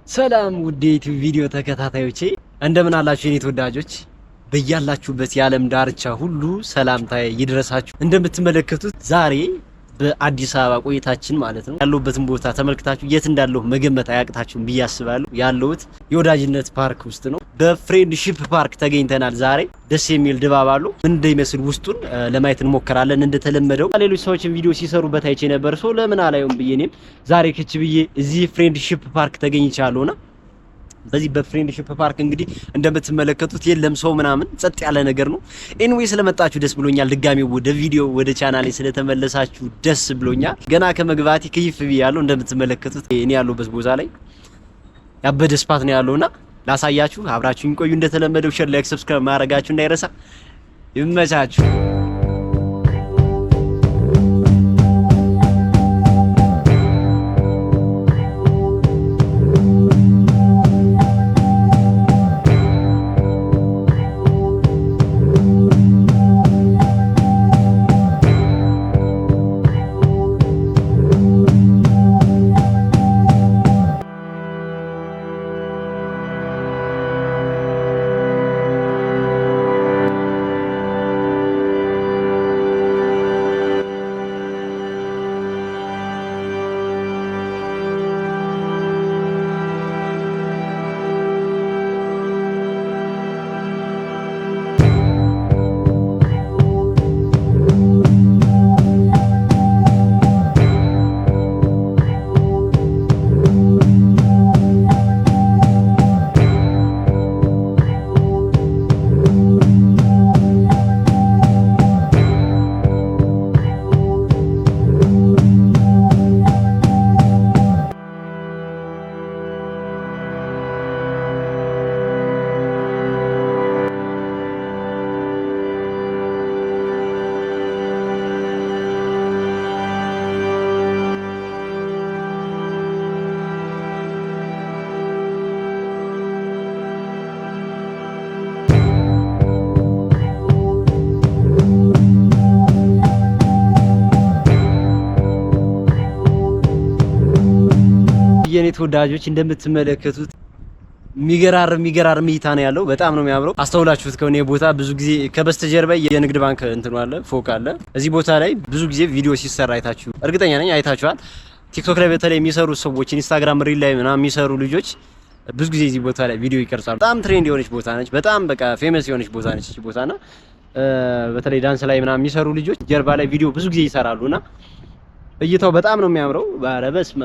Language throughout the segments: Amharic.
ሰላም ውዴት ቪዲዮ ተከታታዮቼ እንደምን አላችሁ የኔ ተወዳጆች በያላችሁበት የዓለም ዳርቻ ሁሉ ሰላምታዬ ይድረሳችሁ። እንደምትመለከቱት ዛሬ በአዲስ አበባ ቆይታችን ማለት ነው ያለሁበትን ቦታ ተመልክታችሁ የት እንዳለሁ መገመት አያቅታችሁም ብዬ አስባለሁ። ያለሁት የወዳጅነት ፓርክ ውስጥ ነው። በፍሬንድሺፕ ፓርክ ተገኝተናል። ዛሬ ደስ የሚል ድባብ አለው። ምን እንደሚመስል ውስጡን ለማየት እንሞክራለን። እንደተለመደው ሌሎች ሰዎችን ቪዲዮ ሲሰሩበት አይቼ ነበር። ሰው ለምን አላየውም ብዬ እኔም ዛሬ ከች ብዬ እዚህ ፍሬንድሺፕ ፓርክ ተገኝቻለሁና በዚህ በፍሬንድሺፕ ፓርክ እንግዲህ እንደምትመለከቱት የለም ሰው ምናምን ጸጥ ያለ ነገር ነው። ኤኒዌይ ስለመጣችሁ ደስ ብሎኛል። ድጋሚ ወደ ቪዲዮ ወደ ቻናሌ ስለተመለሳችሁ ደስ ብሎኛል። ገና ከመግባቴ ከይፍ ብያለሁ። እንደምትመለከቱት እኔ ያለሁበት ቦታ ላይ ያበደ ስፓት ነው ያለውና ላሳያችሁ። አብራችሁኝ ቆዩ። እንደተለመደው ሼር፣ ላይክ፣ ሰብስክራይብ ማድረጋችሁ እንዳይረሳ። ይመቻችሁ። የኔ ተወዳጆች እንደምትመለከቱት ሚገራርም እይታ ነው ያለው። በጣም ነው የሚያምረው። አስተውላችሁት ከሆነ የቦታ ብዙ ጊዜ ከበስተጀርባ የንግድ ባንክ እንትን አለ፣ ፎቅ አለ። እዚህ ቦታ ላይ ብዙ ጊዜ ቪዲዮ ሲሰራ አይታችሁ እርግጠኛ ነኝ አይታችኋል። ቲክቶክ ላይ በተለይ የሚሰሩ ሰዎች፣ ኢንስታግራም ሪል ላይ ምናምን የሚሰሩ ልጆች ብዙ ጊዜ እዚህ ቦታ ላይ ቪዲዮ ይቀርጻሉ። በጣም ትሬንድ የሆነች ቦታ ነች። በጣም በቃ ፌመስ የሆነች ቦታ ነች እዚህ ቦታና በተለይ ዳንስ ላይ ምናምን የሚሰሩ ልጆች ጀርባ ላይ ቪዲዮ ብዙ ጊዜ ይሰራሉና እይታው በጣም ነው የሚያምረው። ባረበስማ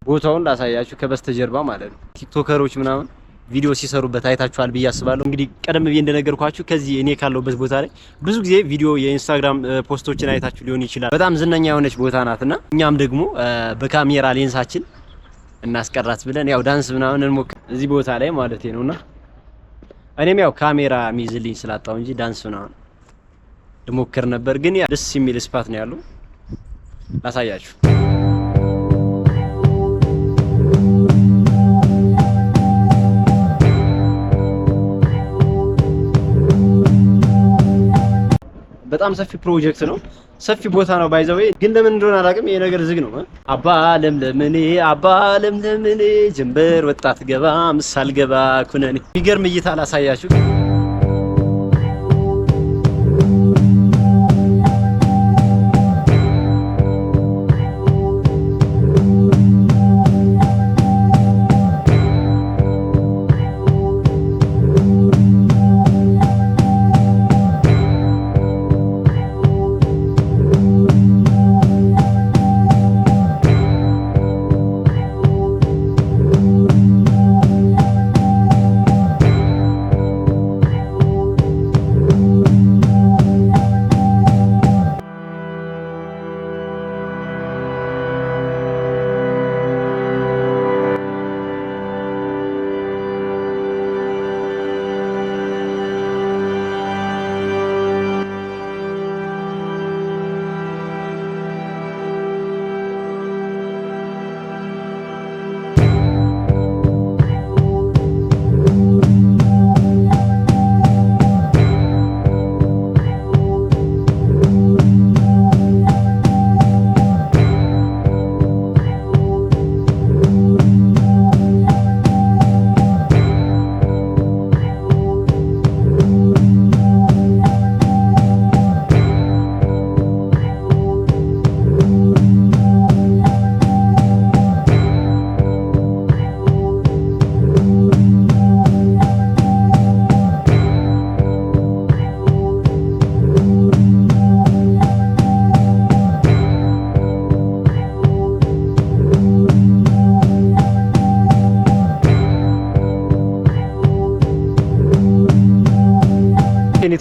ቦታውን ላሳያችሁ ከበስተጀርባ ማለት ነው። ቲክቶከሮች ምናምን ቪዲዮ ሲሰሩበት አይታችኋል ብዬ አስባለሁ። እንግዲህ ቀደም ብዬ እንደነገርኳችሁ ከዚህ እኔ ካለሁበት ቦታ ላይ ብዙ ጊዜ ቪዲዮ የኢንስታግራም ፖስቶችን አይታችሁ ሊሆን ይችላል። በጣም ዝነኛ የሆነች ቦታ ናትና እኛም ደግሞ በካሜራ ሌንሳችን እናስቀራት ብለን ያው ዳንስ ምናምን እንሞክር እዚህ ቦታ ላይ ማለት ነውና እኔም ያው ካሜራ የሚይዝልኝ ስላጣው እንጂ ዳንስ ምናምን ልሞክር ነበር። ግን ያ ደስ የሚል ስፓት ነው ያለው። ላሳያችሁ። በጣም ሰፊ ፕሮጀክት ነው። ሰፊ ቦታ ነው ባይዘው። ግን ለምን እንደሆነ አላውቅም ይሄ ነገር ዝግ ነው። አባ ለምለምኔ ጀንበር ወጣት ገባ ምሳል ገባ ኩነኔ። የሚገርም እይታ ላሳያችሁ።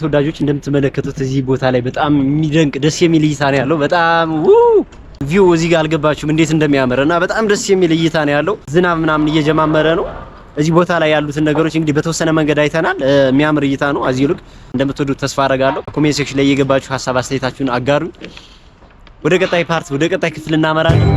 ተወዳጆች እንደምትመለከቱት እዚህ ቦታ ላይ በጣም የሚደንቅ ደስ የሚል እይታ ነው ያለው። በጣም ቪው እዚህ ጋር አልገባችሁም እንዴት እንደሚያምርና በጣም ደስ የሚል እይታ ነው ያለው። ዝናብ ምናምን እየጀማመረ ነው። እዚህ ቦታ ላይ ያሉትን ነገሮች እንግዲህ በተወሰነ መንገድ አይተናል። የሚያምር እይታ ነው። አዚ ሉክ እንደምትወዱት ተስፋ አደርጋለሁ። ኮሜንት ሴክሽን ላይ እየገባችሁ ሀሳብ አስተያየታችሁን አጋሩ። ወደ ቀጣይ ፓርት ወደ ቀጣይ ክፍል እናመራለን።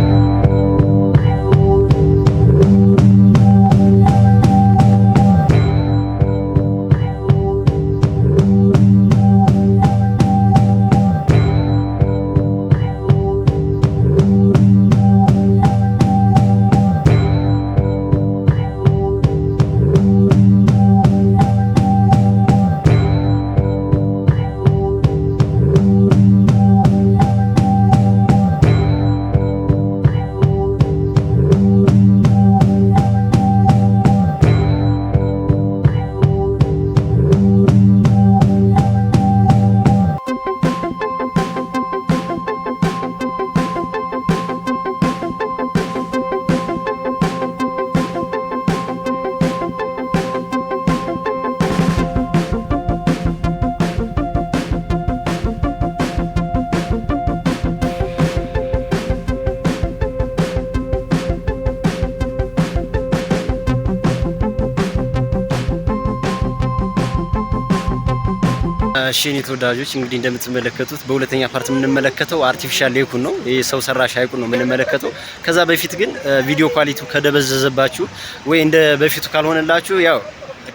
እሺ እኔ ተወዳጆች እንግዲህ እንደምትመለከቱት በሁለተኛ ፓርት የምንመለከተው አርቲፊሻል ሌኩን ነው። ይሄ ሰው ሰራሽ ሐይቁን ነው የምንመለከተው። ከዛ በፊት ግን ቪዲዮ ኳሊቲው ከደበዘዘባችሁ ወይ እንደ በፊቱ ካልሆነላችሁ ያው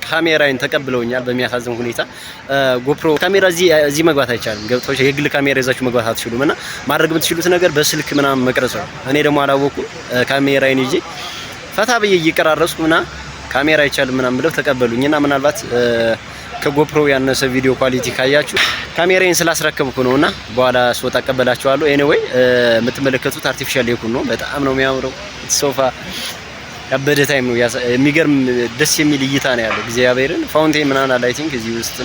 ካሜራዬን ተቀብለውኛል በሚያሳዝን ሁኔታ። ጎፕሮ ካሜራ እዚህ መግባት አይቻልም። ገብታችሁ የግል ካሜራ ይዛችሁ መግባት አትችሉም እና ማድረግ የምትችሉት ነገር በስልክ ምናምን መቅረጽ ነው። እኔ ደግሞ አላወኩም። ካሜራዬን ይዤ ፈታ ብዬ እየቀራረጽኩና ካሜራ አይቻልም ምናምን ብለው ተቀበሉኝና ምናልባት ከጎፕሮ ያነሰ ቪዲዮ ኳሊቲ ካያችሁ ካሜራዬን ስላስረከብኩ ነውና በኋላ ስወጣ አቀበላችኋለሁ። ኤኒዌይ የምትመለከቱት አርቲፊሻል ሌኩን ነው። በጣም ነው የሚያምረው። ሶፋ ያበደ ታይም ነው። የሚገርም ደስ የሚል እይታ ነው ያለው። እግዚአብሔርን ፋውንቴን ምናምን አለ አይ ቲንክ እዚህ ውስጥ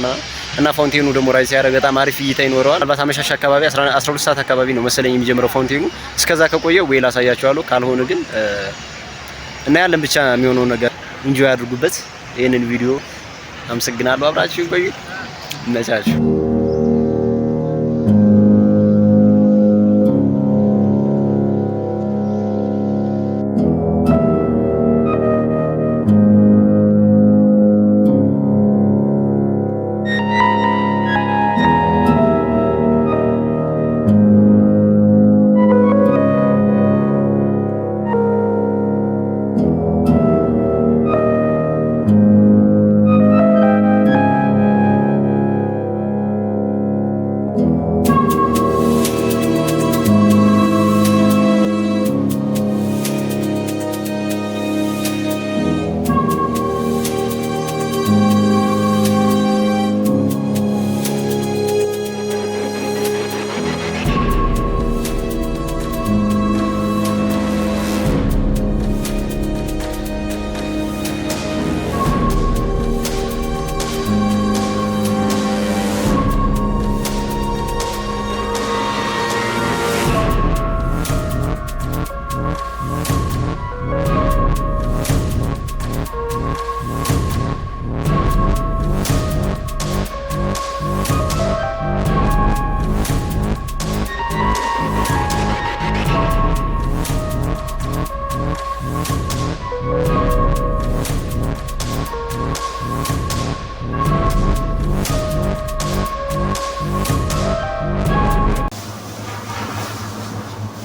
እና ፋውንቴኑ ደግሞ ራይዝ ሲያደርግ በጣም አሪፍ እይታ ይኖረዋል። አልባት አመሻሽ አካባቢ 12 ሰዓት አካባቢ ነው መሰለኝ የሚጀምረው ፋውንቴኑ። እስከዛ ከቆየው ወይ ላሳያችኋለሁ፣ ካልሆነ ግን እና ያለን ብቻ የሚሆነው ነገር ኢንጆይ አድርጉበት ይሄንን ቪዲዮ። አመሰግናለሁ። አብራችሁ ቆዩ። እነቻችሁ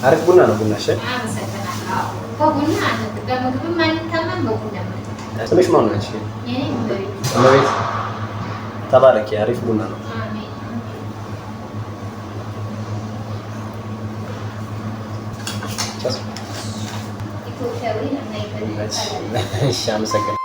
አሪፍ ቡና ነው። ቡና ሸ ቡና በምግብም አንታመም በቡና ስምሽ ማን ነው? እሺ እመቤት ተባረኪ። አሪፍ ቡና ነው። እሺ አመሰግናለሁ።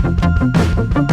ነው።